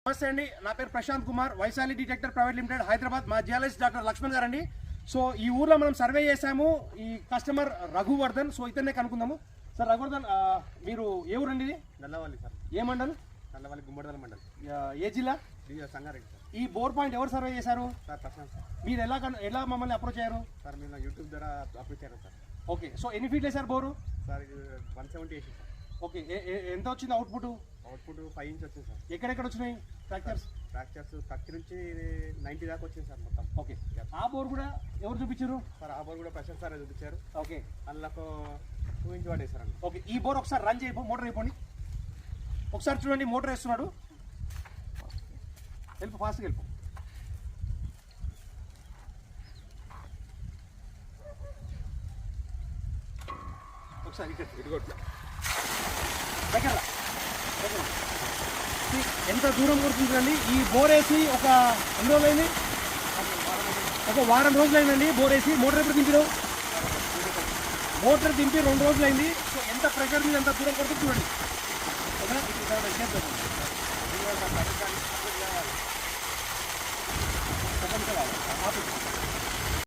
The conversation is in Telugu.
నమస్తే అండి, నా పేరు Prashant Kumar, Vaishali detector private limited, Hyderabad. మా జియాలజిస్ట్ డాక్టర్ లక్ష్మణ్ గారు అండి. సో ఈ ఊర్లో మనం సర్వే చేసాము. ఈ కస్టమర్ రఘువర్ధన్. సో ఇతన్నే కనుక్కుందాము. సార్ రఘువర్ధన్, మీరు ఏ ఊరండి ఇది? నల్లవల్లి సార్. ఏ మండల్? నల్లవల్లి గుమ్మడిదల మండల్. ఏ జిల్లా? సంగారెడ్డి సార్. ఈ బోర్ పాయింట్ ఎవరు సర్వే చేశారు? Sir Prashanth sir. మీరు ఎలా మమ్మల్ని అప్రోచ్ అయ్యారు? సార్ మీరు యూట్యూబ్ ద్వారా అప్రోచ్ అయ్యారు సార్. ఓకే, సో ఎన్ని ఫీట్లు వేశారు బోరు? సార్ ఇది 170 వేసి సార్. ఓకే, ఎంత వచ్చింది అవుట్పుట్? అవుట్పుట్ 5 ఇంచ్ వచ్చింది సార్. ఎక్కడెక్కడ వచ్చినాయి ఫ్రాక్చర్స్? 30 నుంచి 90 దాకా వచ్చింది సార్ మొత్తం. ఓకే, ఆ బోర్ కూడా ఎవరు చూపించారు? సార్ ఆ బోర్ కూడా ప్రశాంత్ సార్ చూపించారు. ఓకే, అందులో 2 ఇంచ్ పడేసారు. ఓకే, ఈ బోర్ ఒకసారి రన్ చేయబో, మోటార్ అయిపోండి. ఒకసారి చూడండి, మోటార్ వేస్తున్నాడు. వెళ్ళిపో, ఫాస్ట్గా వెళ్ళిపో. ఒకసారి ఇక్కడ దగ్గర ఎంత దూరం కొడుతుందండి. ఈ బోర్ వేసి ఒక ఎన్ని రోజులైంది? ఒక వారం రోజులైందండి బోర్ వేసి. మోటార్ ఎప్పుడు దింపినావు? మోటార్ దింపి 2 రోజులైంది. సో ఎంత ప్రెషర్ మీద ఎంత దూరం కొడుతుంది చూడండి.